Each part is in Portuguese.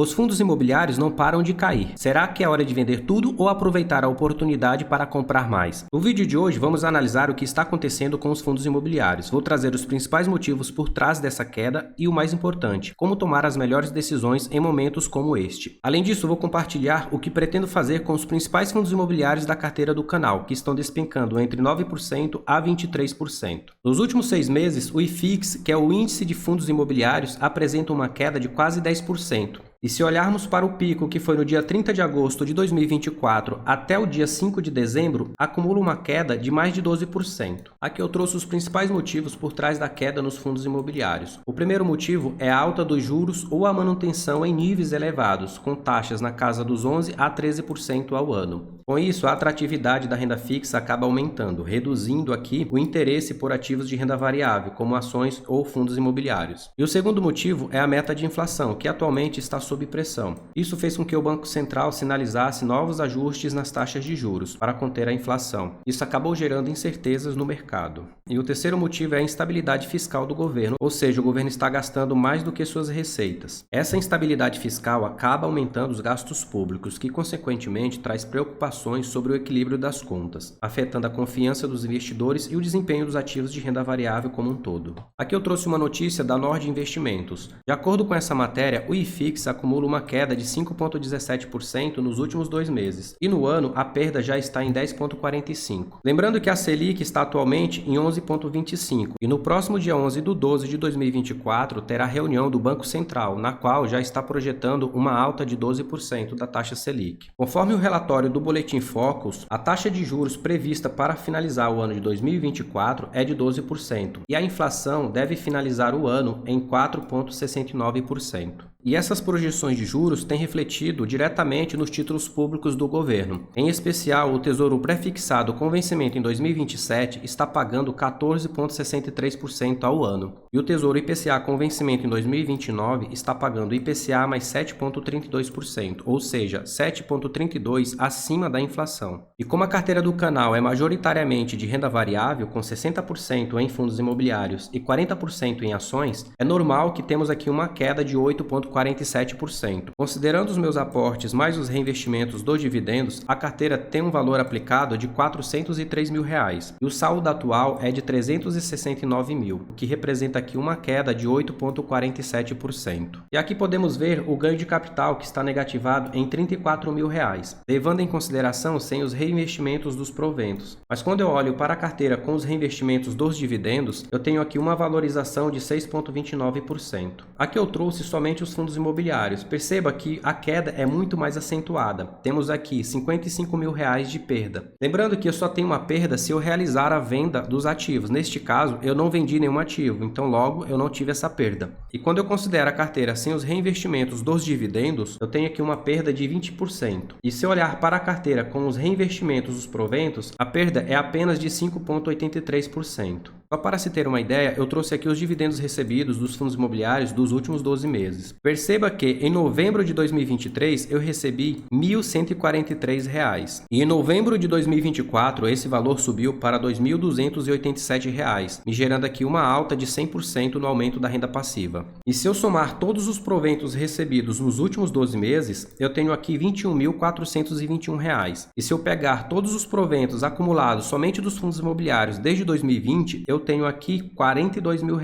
Os fundos imobiliários não param de cair. Será que é hora de vender tudo ou aproveitar a oportunidade para comprar mais? No vídeo de hoje vamos analisar o que está acontecendo com os fundos imobiliários. Vou trazer os principais motivos por trás dessa queda e o mais importante, como tomar as melhores decisões em momentos como este. Além disso, vou compartilhar o que pretendo fazer com os principais fundos imobiliários da carteira do canal, que estão despencando entre 9% a 23%. Nos últimos 6 meses, o IFIX, que é o índice de fundos imobiliários, apresenta uma queda de quase 10%. E se olharmos para o pico, que foi no dia 30 de agosto de 2024 até o dia 5 de dezembro, acumula uma queda de mais de 12%. Aqui eu trouxe os principais motivos por trás da queda nos fundos imobiliários. O primeiro motivo é a alta dos juros ou a manutenção em níveis elevados, com taxas na casa dos 11% a 13% ao ano. Com isso, a atratividade da renda fixa acaba aumentando, reduzindo aqui o interesse por ativos de renda variável, como ações ou fundos imobiliários. E o segundo motivo é a meta de inflação, que atualmente está sob pressão. Isso fez com que o Banco Central sinalizasse novos ajustes nas taxas de juros para conter a inflação. Isso acabou gerando incertezas no mercado. E o terceiro motivo é a instabilidade fiscal do governo, ou seja, o governo está gastando mais do que suas receitas. Essa instabilidade fiscal acaba aumentando os gastos públicos, que consequentemente traz preocupações sobre o equilíbrio das contas, afetando a confiança dos investidores e o desempenho dos ativos de renda variável como um todo. Aqui eu trouxe uma notícia da Nord Investimentos. De acordo com essa matéria, o IFIX acumula uma queda de 5,17% nos últimos 2 meses, e no ano a perda já está em 10,45%. Lembrando que a Selic está atualmente em 11,25%, e no próximo dia 11/12 de 2024 terá reunião do Banco Central, na qual já está projetando uma alta de 12% da taxa Selic. Conforme o relatório do Boletim Focus, a taxa de juros prevista para finalizar o ano de 2024 é de 12%, e a inflação deve finalizar o ano em 4,69%. E essas projeções de juros têm refletido diretamente nos títulos públicos do governo. Em especial, o Tesouro pré-fixado com vencimento em 2027 está pagando 14,63% ao ano. E o Tesouro IPCA com vencimento em 2029 está pagando IPCA mais 7,32%, ou seja, 7,32% acima da inflação. E como a carteira do canal é majoritariamente de renda variável, com 60% em fundos imobiliários e 40% em ações, é normal que temos aqui uma queda de 8,47%. Considerando os meus aportes mais os reinvestimentos dos dividendos, a carteira tem um valor aplicado de R$ 403 mil e o saldo atual é de 369 mil, o que representa aqui uma queda de 8,47%. E aqui podemos ver o ganho de capital, que está negativado em R$ 34 mil, levando em consideração sem os reinvestimentos dos proventos. Mas quando eu olho para a carteira com os reinvestimentos dos dividendos, eu tenho aqui uma valorização de 6,29%. Aqui eu trouxe somente os fundos imobiliários. Perceba que a queda é muito mais acentuada. Temos aqui R$ 55 mil de perda. Lembrando que eu só tenho uma perda se eu realizar a venda dos ativos. Neste caso, eu não vendi nenhum ativo, então logo eu não tive essa perda. E quando eu considero a carteira sem os reinvestimentos dos dividendos, eu tenho aqui uma perda de 20%. E se eu olhar para a carteira com os reinvestimentos dos proventos, a perda é apenas de 5,83%. Só para se ter uma ideia, eu trouxe aqui os dividendos recebidos dos fundos imobiliários dos últimos 12 meses. Perceba que em novembro de 2023 eu recebi R$ 1.143 e em novembro de 2024 esse valor subiu para R$ 2.287, me gerando aqui uma alta de 100% no aumento da renda passiva. E se eu somar todos os proventos recebidos nos últimos 12 meses, eu tenho aqui R$ 21.421. E se eu pegar todos os proventos acumulados somente dos fundos imobiliários desde 2020, eu tenho aqui R$ 42 mil.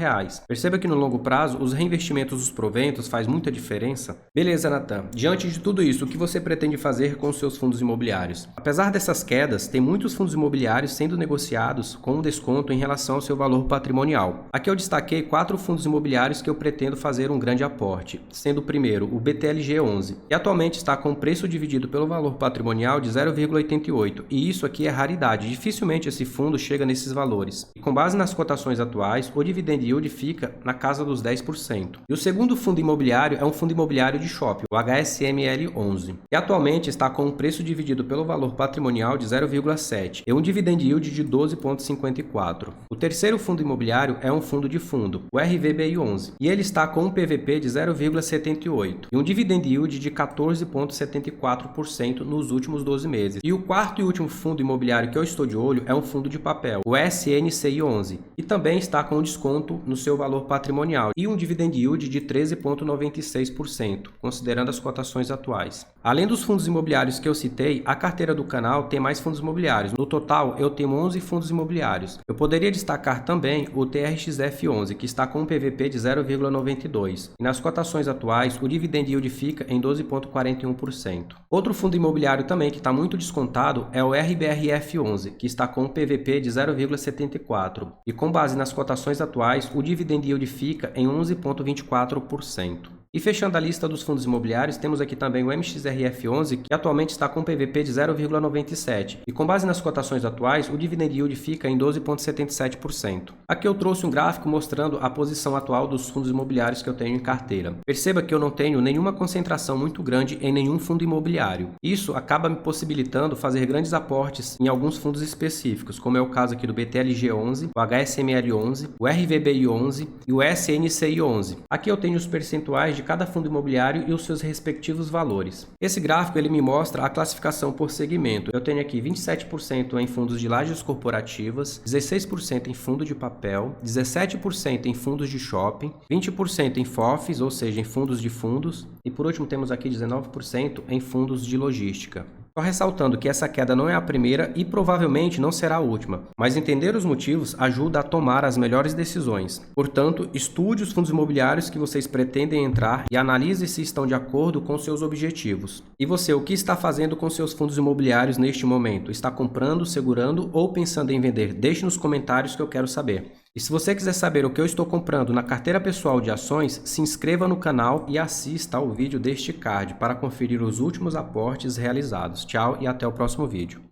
Perceba que no longo prazo, os reinvestimentos dos proventos faz muita diferença. Beleza, Natan. Diante de tudo isso, o que você pretende fazer com os seus fundos imobiliários? Apesar dessas quedas, tem muitos fundos imobiliários sendo negociados com um desconto em relação ao seu valor patrimonial. Aqui eu destaquei 4 fundos imobiliários que eu pretendo fazer um grande aporte, sendo o primeiro o BTLG11, que atualmente está com o preço dividido pelo valor patrimonial de 0,88, e isso aqui é raridade, dificilmente esse fundo chega nesses valores. E com base nas cotações atuais, o dividend yield fica na casa dos 10%. E o segundo fundo imobiliário é um fundo imobiliário de shopping, o HSML11, que atualmente está com um preço dividido pelo valor patrimonial de 0,7 e um dividend yield de 12,54. O terceiro fundo imobiliário é um fundo de fundo, o RVBI11, e ele está com um PVP de 0,78 e um dividend yield de 14,74% nos últimos 12 meses. E o quarto e último fundo imobiliário que eu estou de olho é um fundo de papel, o SNCI11, RF11 e também está com desconto no seu valor patrimonial e um dividend yield de 13,96%, considerando as cotações atuais. Além dos fundos imobiliários que eu citei, a carteira do canal tem mais fundos imobiliários. No total, eu tenho 11 fundos imobiliários. Eu poderia destacar também o TRXF11, que está com um PVP de 0,92. E nas cotações atuais, o dividend yield fica em 12,41%. Outro fundo imobiliário também que está muito descontado é o RBRF11, que está com um PVP de 0,74. E com base nas cotações atuais, o dividend yield fica em 11,24%. E fechando a lista dos fundos imobiliários, temos aqui também o MXRF11, que atualmente está com PVP de 0,97. E com base nas cotações atuais, o dividend yield fica em 12,77%. Aqui eu trouxe um gráfico mostrando a posição atual dos fundos imobiliários que eu tenho em carteira. Perceba que eu não tenho nenhuma concentração muito grande em nenhum fundo imobiliário. Isso acaba me possibilitando fazer grandes aportes em alguns fundos específicos, como é o caso aqui do BTLG11, o HSML11, o RVBI11 e o SNCI11. Aqui eu tenho os percentuais de cada fundo imobiliário e os seus respectivos valores. Esse gráfico ele me mostra a classificação por segmento. Eu tenho aqui 27% em fundos de lajes corporativas, 16% em fundo de papel, 17% em fundos de shopping, 20% em FOFs, ou seja, em fundos de fundos, e por último temos aqui 19% em fundos de logística. Só ressaltando que essa queda não é a primeira e provavelmente não será a última, mas entender os motivos ajuda a tomar as melhores decisões. Portanto, estude os fundos imobiliários que vocês pretendem entrar e analise se estão de acordo com seus objetivos. E você, o que está fazendo com seus fundos imobiliários neste momento? Está comprando, segurando ou pensando em vender? Deixe nos comentários que eu quero saber. E se você quiser saber o que eu estou comprando na carteira pessoal de ações, se inscreva no canal e assista ao vídeo deste card para conferir os últimos aportes realizados. Tchau e até o próximo vídeo.